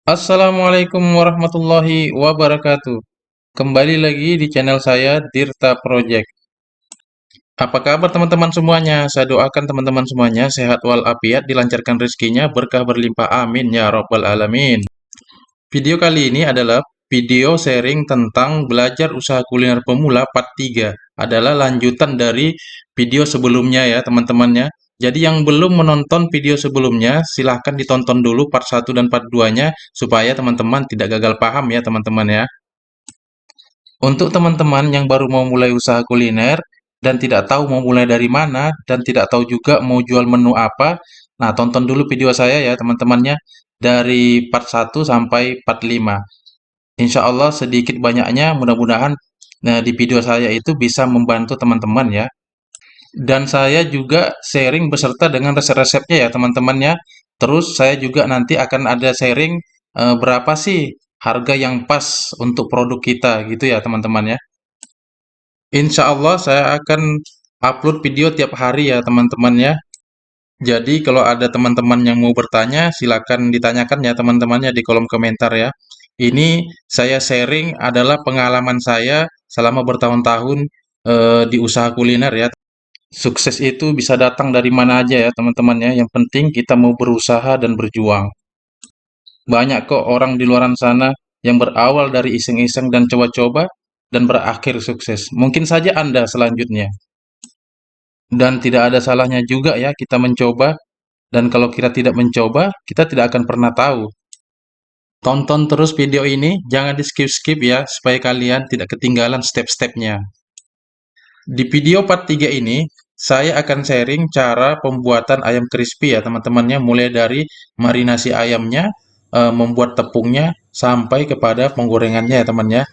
Assalamualaikum warahmatullahi wabarakatuh. Kembali lagi di channel saya Dirta Project. Apa kabar teman-teman semuanya? Saya doakan teman-teman semuanya sehat walafiat, dilancarkan rezekinya, berkah berlimpah. Amin ya robbal alamin. Video kali ini adalah video sharing tentang belajar usaha kuliner pemula part 3. Adalah lanjutan dari video sebelumnya ya teman-temannya. Jadi yang belum menonton video sebelumnya, silahkan ditonton dulu part 1 dan part 2-nya supaya teman-teman tidak gagal paham ya teman-teman ya. Untuk teman-teman yang baru mau mulai usaha kuliner dan tidak tahu mau mulai dari mana dan tidak tahu juga mau jual menu apa, nah tonton dulu video saya ya teman-temannya dari part 1 sampai part 5. Insya Allah sedikit banyaknya mudah-mudahan di video saya itu bisa membantu teman-teman ya. Dan saya juga sharing beserta dengan resep-resepnya ya teman-temannya. Terus saya juga nanti akan ada sharing berapa sih harga yang pas untuk produk kita gitu ya teman-teman ya. Insya Allah saya akan upload video tiap hari ya teman-teman ya. Jadi kalau ada teman-teman yang mau bertanya, silakan ditanyakan ya teman-temannya di kolom komentar ya. Ini saya sharing adalah pengalaman saya selama bertahun-tahun di usaha kuliner ya. Sukses itu bisa datang dari mana aja ya teman-teman ya. Yang penting kita mau berusaha dan berjuang. Banyak kok orang di luar sana yang berawal dari iseng-iseng dan coba-coba dan berakhir sukses. Mungkin saja Anda selanjutnya. Dan tidak ada salahnya juga ya kita mencoba. Dan kalau kita tidak mencoba, kita tidak akan pernah tahu. Tonton terus video ini, jangan di skip-skip ya, supaya kalian tidak ketinggalan step-stepnya. Di video part 3 ini, saya akan sharing cara pembuatan ayam crispy ya teman-temannya, mulai dari marinasi ayamnya, membuat tepungnya, sampai kepada penggorengannya ya temannya.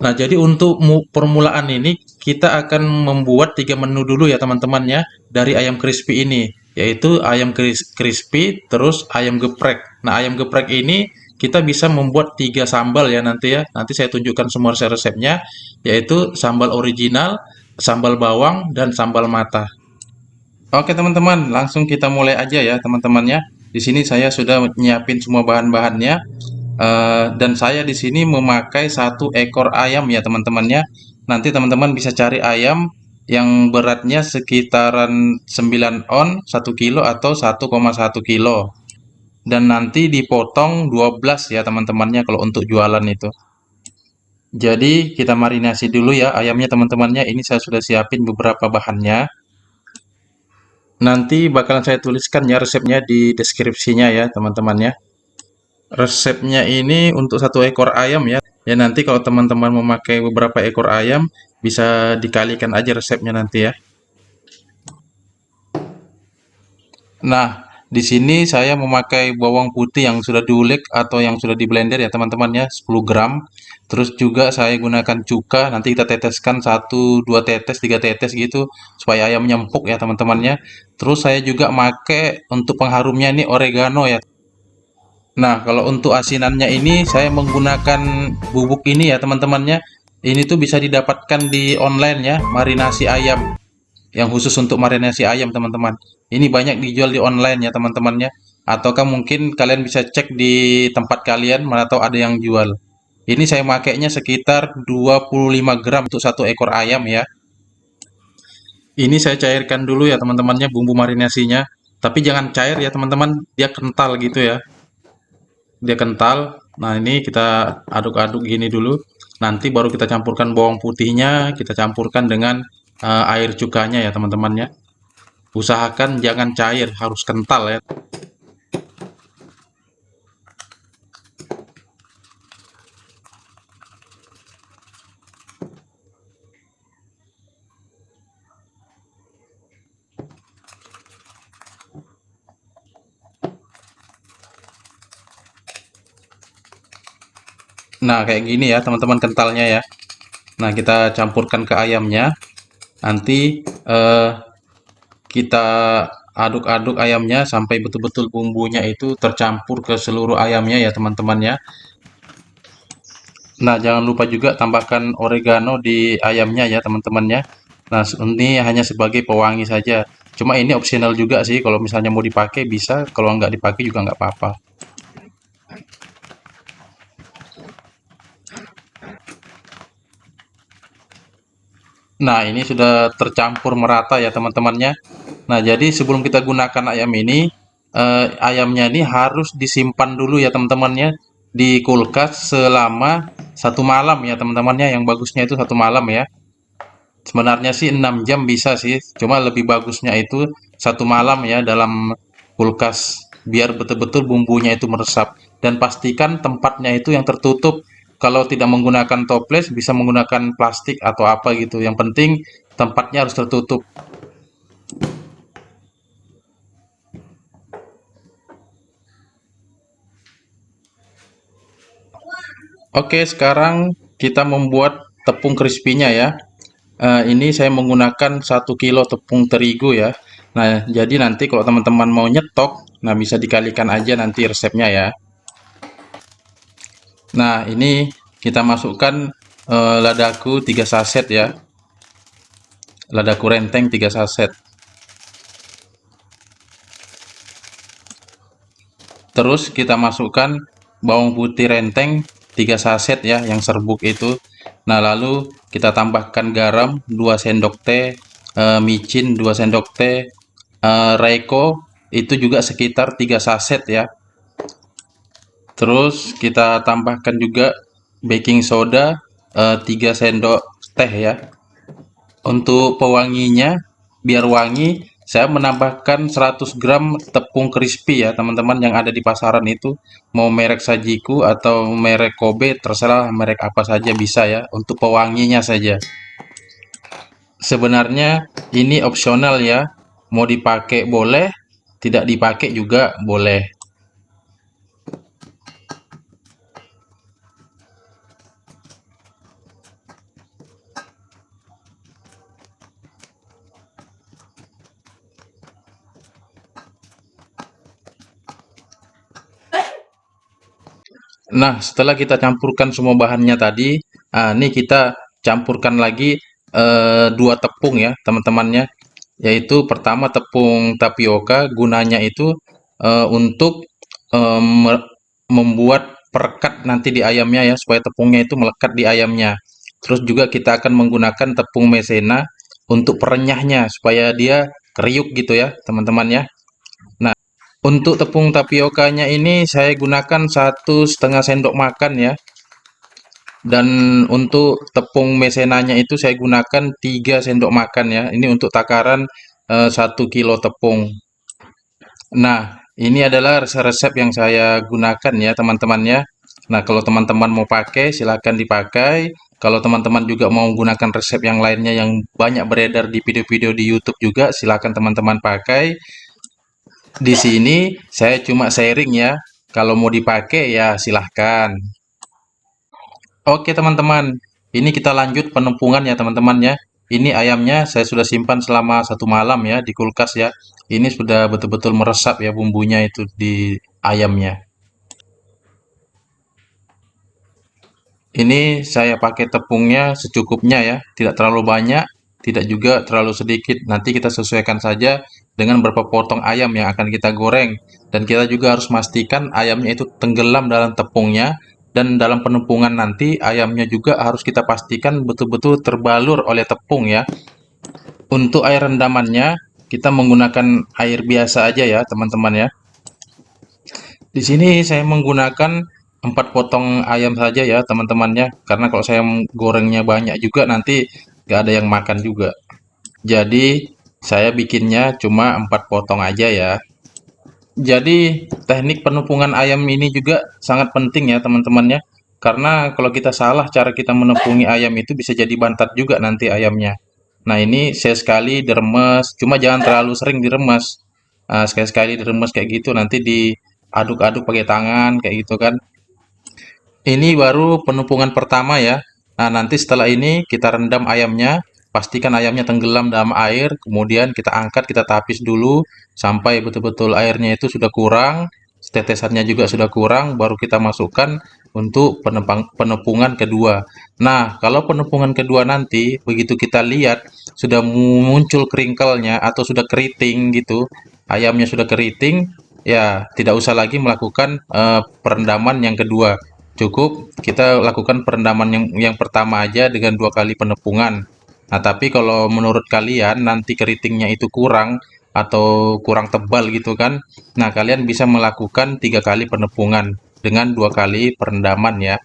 Nah, jadi untuk permulaan ini, kita akan membuat 3 menu dulu ya teman-temannya, dari ayam crispy ini, yaitu ayam crispy, terus ayam geprek. Nah, ayam geprek ini kita bisa membuat 3 sambal ya nanti ya. Nanti saya tunjukkan semua resep-resepnya, yaitu sambal original, sambal bawang, dan sambal mata. Oke teman-teman, langsung kita mulai aja ya teman-temannya. Di sini saya sudah nyiapin semua bahan-bahannya. Dan saya di sini memakai 1 ekor ayam ya teman-temannya. Nanti teman-teman bisa cari ayam yang beratnya sekitaran 9 on 1 kilo atau 1,1 kilo. Dan nanti dipotong 12 ya teman-temannya kalau untuk jualan itu. Jadi kita marinasi dulu ya ayamnya teman-temannya. Ini saya sudah siapin beberapa bahannya. Nanti bakalan saya tuliskan ya resepnya di deskripsinya ya teman-temannya. Resepnya ini untuk 1 ekor ayam ya. Ya nanti kalau teman-teman memakai beberapa ekor ayam, bisa dikalikan aja resepnya nanti ya. Nah, di sini saya memakai bawang putih yang sudah diulek atau yang sudah di blender ya teman-teman ya, 10 gram. Terus juga saya gunakan cuka, nanti kita teteskan 1, 2 tetes, 3 tetes gitu, supaya ayamnya empuk ya teman-temannya. Terus saya juga pakai untuk pengharumnya ini oregano ya. Nah, kalau untuk asinannya ini saya menggunakan bubuk ini ya teman-temannya. Ini tuh bisa didapatkan di online ya, marinasi ayam. Yang khusus untuk marinasi ayam teman-teman. Ini banyak dijual di online ya teman-temannya. Ataukah mungkin kalian bisa cek di tempat kalian, mana tahu ada yang jual. Ini saya makainya sekitar 25 gram untuk 1 ekor ayam ya. Ini saya cairkan dulu ya teman-temannya bumbu marinasinya. Tapi jangan cair ya teman-teman, dia kental gitu ya. Dia kental. Nah, ini kita aduk-aduk gini dulu. Nanti baru kita campurkan bawang putihnya, kita campurkan dengan air cukanya ya teman-temannya. Usahakan jangan cair, harus kental ya. Nah, kayak gini ya teman-teman kentalnya ya. Nah, kita campurkan ke ayamnya. Nanti eh, kita aduk-aduk ayamnya sampai betul-betul bumbunya itu tercampur ke seluruh ayamnya ya teman-teman ya. Nah, jangan lupa juga tambahkan oregano di ayamnya ya teman-teman ya. Nah, ini hanya sebagai pewangi saja. Cuma ini opsional juga sih, kalau misalnya mau dipakai bisa, kalau nggak dipakai juga nggak apa-apa. Nah, ini sudah tercampur merata ya teman-temannya. Nah, jadi sebelum kita gunakan ayam ini, ayamnya ini harus disimpan dulu ya teman-temannya di kulkas selama 1 malam ya teman-temannya. Yang bagusnya itu 1 malam ya. Sebenarnya sih 6 jam bisa sih, cuma lebih bagusnya itu 1 malam ya dalam kulkas biar betul-betul bumbunya itu meresap. Dan pastikan tempatnya itu yang tertutup. Kalau tidak menggunakan toples bisa menggunakan plastik atau apa gitu. Yang penting tempatnya harus tertutup. Oke, sekarang kita membuat tepung crispy-nya ya. Ini saya menggunakan 1 kilo tepung terigu ya. Nah, jadi nanti kalau teman-teman mau nyetok, nah bisa dikalikan aja nanti resepnya ya. Nah, ini kita masukkan ladaku 3 saset ya. Ladaku renteng 3 saset. Terus kita masukkan bawang putih renteng 3 saset ya, yang serbuk itu. Nah, lalu kita tambahkan garam 2 sendok teh, micin 2 sendok teh, Reiko itu juga sekitar 3 saset ya. Terus kita tambahkan juga baking soda 3 sendok teh ya. Untuk pewanginya, biar wangi, saya menambahkan 100 gram tepung crispy ya, teman-teman yang ada di pasaran itu. Mau merek Sajiku atau merek Kobe, terserah merek apa saja bisa ya, untuk pewanginya saja. Sebenarnya ini opsional ya, mau dipakai boleh, tidak dipakai juga boleh. Nah, setelah kita campurkan semua bahannya tadi, ini kita campurkan lagi 2 tepung ya, teman-temannya. Yaitu pertama tepung tapioka, gunanya itu untuk membuat perekat nanti di ayamnya ya, supaya tepungnya itu melekat di ayamnya. Terus juga kita akan menggunakan tepung maizena untuk perenyahnya, supaya dia kriuk gitu ya, teman-teman ya. Untuk tepung tapiokanya ini saya gunakan 1,5 sendok makan ya. Dan untuk tepung maizenanya itu saya gunakan 3 sendok makan ya. Ini untuk takaran 1 kilo tepung. Nah, ini adalah resep-resep yang saya gunakan ya teman-teman ya. Nah, kalau teman-teman mau pakai silakan dipakai. Kalau teman-teman juga mau menggunakan resep yang lainnya yang banyak beredar di video-video di YouTube juga, silakan teman-teman pakai. Di sini saya cuma sharing ya. Kalau mau dipakai ya silahkan. Oke teman-teman, ini kita lanjut penumpungan ya teman-teman ya. Ini ayamnya saya sudah simpan selama 1 malam ya di kulkas ya. Ini sudah betul-betul meresap ya bumbunya itu di ayamnya. Ini saya pakai tepungnya secukupnya ya, tidak terlalu banyak, tidak juga terlalu sedikit. Nanti kita sesuaikan saja dengan berapa potong ayam yang akan kita goreng. Dan kita juga harus memastikan ayamnya itu tenggelam dalam tepungnya. Dan dalam penumpungan nanti ayamnya juga harus kita pastikan betul-betul terbalur oleh tepung ya. Untuk air rendamannya kita menggunakan air biasa aja ya teman-teman ya. Di sini saya menggunakan 4 potong ayam saja ya teman-temannya, karena kalau saya gorengnya banyak juga nanti nggak ada yang makan juga. Jadi saya bikinnya cuma 4 potong aja ya. Jadi teknik penumpungan ayam ini juga sangat penting ya teman-temannya, karena kalau kita salah cara kita menumpungi ayam itu bisa jadi bantat juga nanti ayamnya. Nah ini saya sekali diremes, cuma jangan terlalu sering diremes. Sekali-sekali diremes kayak gitu nanti diaduk-aduk pakai tangan kayak gitu kan. Ini baru penumpungan pertama ya. Nah, nanti setelah ini kita rendam ayamnya, pastikan ayamnya tenggelam dalam air, kemudian kita angkat, kita tapis dulu sampai betul-betul airnya itu sudah kurang, tetesannya juga sudah kurang, baru kita masukkan untuk penumpungan kedua. Nah, kalau penumpungan kedua nanti begitu kita lihat sudah muncul keringkelnya atau sudah keriting gitu, ayamnya sudah keriting, ya tidak usah lagi melakukan perendaman yang kedua. Cukup kita lakukan perendaman yang pertama aja dengan 2 kali penepungan. Nah, tapi kalau menurut kalian nanti keritingnya itu kurang atau kurang tebal gitu kan, nah kalian bisa melakukan 3 kali penepungan dengan 2 kali perendaman ya.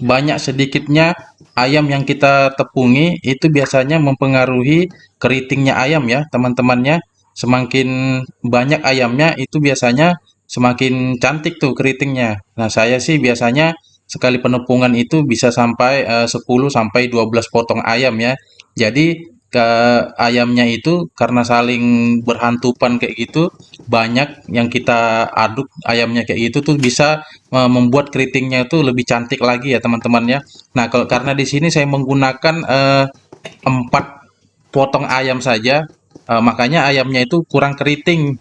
Banyak sedikitnya ayam yang kita tepungi itu biasanya mempengaruhi keritingnya ayam ya teman-temannya. Semakin banyak ayamnya itu biasanya semakin cantik tuh keritingnya. Nah, saya sih biasanya sekali penepungan itu bisa sampai 10 sampai 12 potong ayam ya. Jadi ke ayamnya itu karena saling berhantupan kayak gitu, banyak yang kita aduk ayamnya kayak gitu tuh bisa membuat keritingnya itu lebih cantik lagi ya teman-teman ya. Nah, kalau karena di sini saya menggunakan 4 potong ayam saja, makanya ayamnya itu kurang keriting.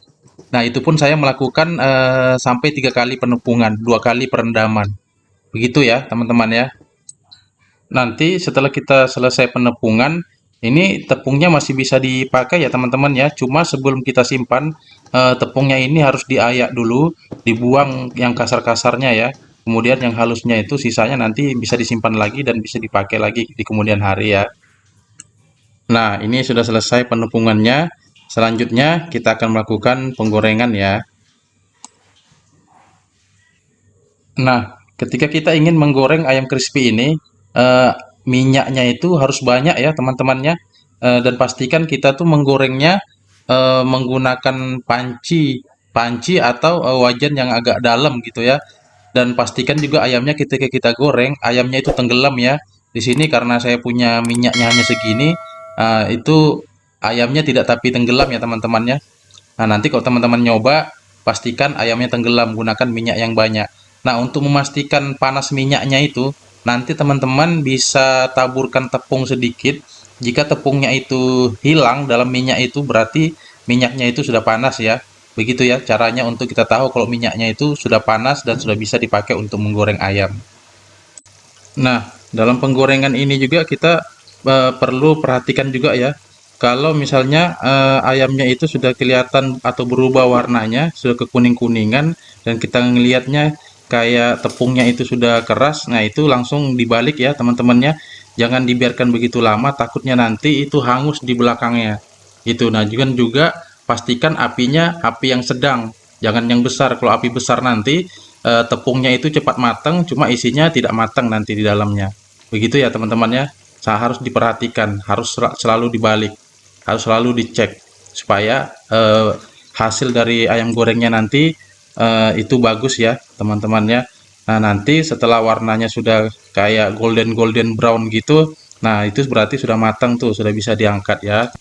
Nah, itu pun saya melakukan sampai 3 kali penepungan, 2 kali perendaman. Begitu ya teman-teman ya. Nanti setelah kita selesai penepungan, ini tepungnya masih bisa dipakai ya teman-teman ya. Cuma sebelum kita simpan, tepungnya ini harus diayak dulu, dibuang yang kasar-kasarnya ya. Kemudian yang halusnya itu sisanya nanti bisa disimpan lagi dan bisa dipakai lagi di kemudian hari ya. Nah, ini sudah selesai penepungannya. Selanjutnya kita akan melakukan penggorengan ya. Nah, ketika kita ingin menggoreng ayam crispy ini, eh, minyaknya itu harus banyak ya teman-temannya. Dan pastikan kita tuh menggorengnya menggunakan panci, panci atau wajan yang agak dalam gitu ya. Dan pastikan juga ayamnya ketika kita goreng, ayamnya itu tenggelam ya. Di sini karena saya punya minyaknya hanya segini, itu ayamnya tidak tapi tenggelam ya teman-temannya. Nah, nanti kalau teman-teman nyoba, pastikan ayamnya tenggelam, gunakan minyak yang banyak. Nah, untuk memastikan panas minyaknya itu, nanti teman-teman bisa taburkan tepung sedikit. Jika tepungnya itu hilang dalam minyak itu, berarti minyaknya itu sudah panas ya. Begitu ya caranya untuk kita tahu kalau minyaknya itu sudah panas dan sudah bisa dipakai untuk menggoreng ayam. Nah, dalam penggorengan ini juga kita perlu perhatikan juga ya. Kalau misalnya ayamnya itu sudah kelihatan atau berubah warnanya, sudah kekuning-kuningan dan kita ngelihatnya kayak tepungnya itu sudah keras, nah itu langsung dibalik ya teman-temannya. Jangan dibiarkan begitu lama, takutnya nanti itu hangus di belakangnya. Itu. Nah, juga pastikan apinya api yang sedang, jangan yang besar. Kalau api besar nanti tepungnya itu cepat matang, cuma isinya tidak matang nanti di dalamnya. Begitu ya teman-teman ya. Harus diperhatikan, harus selalu dibalik, harus selalu dicek supaya hasil dari ayam gorengnya nanti itu bagus ya teman-teman ya. Nah, nanti setelah warnanya sudah kayak golden golden brown gitu, nah itu berarti sudah matang tuh, sudah bisa diangkat ya.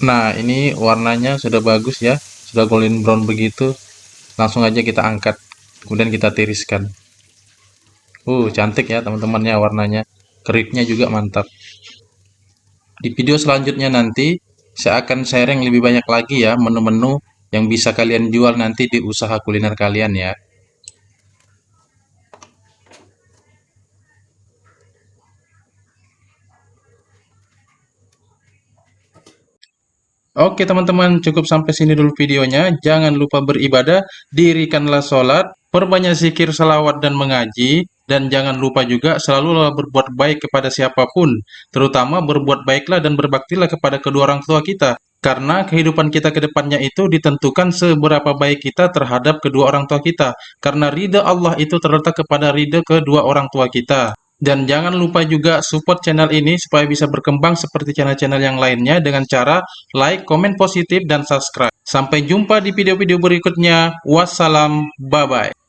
Nah, ini warnanya sudah bagus ya, sudah golden brown begitu. Langsung aja kita angkat, kemudian kita tiriskan. Cantik ya teman-temannya warnanya. Keritnya juga mantap. Di video selanjutnya nanti, saya akan sharing lebih banyak lagi ya menu-menu yang bisa kalian jual nanti di usaha kuliner kalian ya. Oke teman-teman, cukup sampai sini dulu videonya. Jangan lupa beribadah, dirikanlah sholat, perbanyak zikir, salawat, dan mengaji. Dan jangan lupa juga selalu berbuat baik kepada siapapun. Terutama berbuat baiklah dan berbaktilah kepada kedua orang tua kita. Karena kehidupan kita ke depannya itu ditentukan seberapa baik kita terhadap kedua orang tua kita. Karena ridha Allah itu terletak kepada ridha kedua orang tua kita. Dan jangan lupa juga support channel ini supaya bisa berkembang seperti channel-channel yang lainnya dengan cara like, komen positif, dan subscribe. Sampai jumpa di video-video berikutnya. Wassalam, bye-bye.